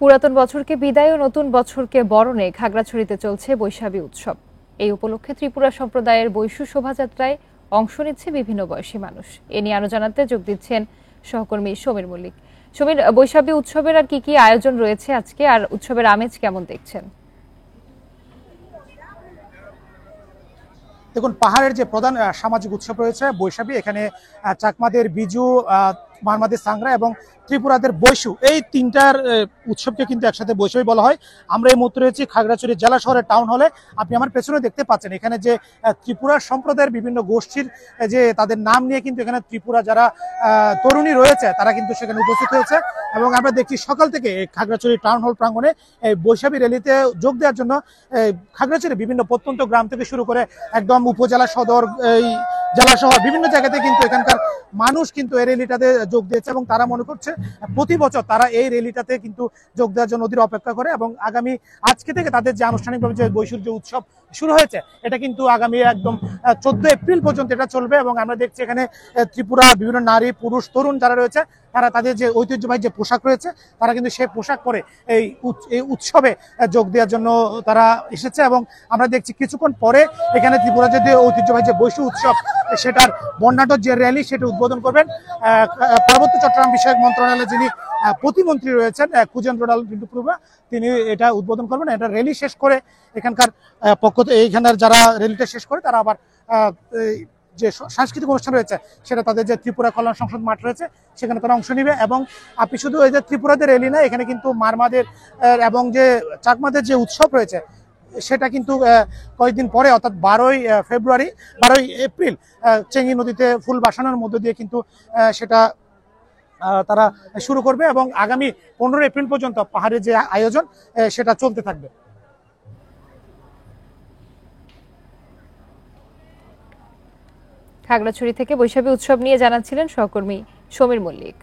পুরাতন বছরকে বিদায় ও নতুন বছরকে বরণে খাগড়াছড়িতে চলছে বৈশাখী উৎসব। এই উপলক্ষে ত্রিপুরা সম্প্রদায়ের বৈশু শোভাযাত্রায় অংশ নিচ্ছে বিভিন্ন বয়সী মানুষ। এ নিয়ে আরো জানাতে যোগ দিচ্ছেন সহকর্মী সমীর মল্লিক। সমীর, বৈশাখী উৎসবের আর কি আয়োজন রয়েছে আজকে, আর উৎসবের আমেজ কেমন দেখছেন? দেখুন, পাহাড়ের যে প্রধান সামাজিক উৎসব রয়েছে বৈশাখী, এখানে চাকমাদের বিজু, মারমাদের সাংরা এবং ত্রিপুরাদের বৈশু, এই তিনটার উৎসবকে কিন্তু একসাথে বৈশাখী বলা হয়। আমরা এই মুহূর্তে রয়েছি খাগড়াছড়ি জেলা শহরের টাউন হলে। আপনি আমার পেছনে দেখতে পাচ্ছেন এখানে যে ত্রিপুরা সম্প্রদায়ের বিভিন্ন গোষ্ঠীর যে তাদের নাম নিয়ে কিন্তু এখানে ত্রিপুরা যারা তরুণী রয়েছে তারা কিন্তু সেখানে উপস্থিত হয়েছে। এবং আমরা দেখছি সকাল থেকে খাগড়াছড়ি টাউন হল প্রাঙ্গণে এই বৈশাখী র্যালিতে যোগ দেওয়ার জন্য খাগড়াছড়ি বিভিন্ন প্রত্যন্ত গ্রাম থেকে শুরু করে একদম উপজেলা সদর, এই জেলা শহর বিভিন্ন জায়গাতে কিন্তু এখানকার মানুষ কিন্তু এই র্যালিটাতে যোগ দিয়েছে এবং তারা মনে করছে প্রতি বছর তারা এই র্যালিটাতে কিন্তু যোগ দেওয়ার জন্য অধীর অপেক্ষা করে। এবং আগামী আজকে থেকে তাদের যে আনুষ্ঠানিকভাবে যে বৈশাখ যে উৎসব শুরু হয়েছে এটা কিন্তু আগামী একদম 14 এপ্রিল পর্যন্ত এটা চলবে। এবং আমরা দেখছি এখানে ত্রিপুরা বিভিন্ন নারী পুরুষ তরুণ যারা রয়েছে তারা তাদের যে ঐতিহ্যবাহী যে পোশাক রয়েছে তারা কিন্তু সেই পোশাক পরে এই উৎসবে যোগ দেওয়ার জন্য তারা এসেছে। এবং আমরা দেখছি কিছুক্ষণ পরে এখানে ত্রিপুরা যে ঐতিহ্যবাহী যে বৈশু উৎসব সেটার বর্ণাঢ্য যে র্যালি সেটা উদ্বোধন করবেন পার্বত্য চট্টগ্রাম বিষয়ক মন্ত্রণালয়ে যিনি প্রতিমন্ত্রী রয়েছেন কুজেন্দ্রলাল টিন্টুপ্রভা, তিনি এটা উদ্বোধন করবেন। এটা র্যালি শেষ করে এখানকার পক্ষ এইখানের যারা র্যালিটা শেষ করে তারা আবার যে সাংস্কৃতিক অনুষ্ঠান রয়েছে সেটা তাদের যে ত্রিপুরা কল্যাণ সংসদ মাঠ রয়েছে সেখানে তারা অংশ নিবে। এবং আপনি শুধু এই যে ত্রিপুরাদের র্যালি না, এখানে কিন্তু মারমাদের এবং যে চাকমাদের যে উৎসব রয়েছে সেটা কিন্তু কয়েকদিন পরে অর্থাৎ 12ই এপ্রিল চেঙ্গি নদীতে ফুল বাসানোর মধ্য দিয়ে কিন্তু সেটা তারা শুরু করবে এবং আগামী 15 এপ্রিল পর্যন্ত পাহাড়ের যে আয়োজন সেটা চলতে থাকবে। খাগড়াছড়ি থেকে বৈশাখী উৎসব নিয়ে জানাচ্ছিলেন সহকর্মী সমীর মল্লিক।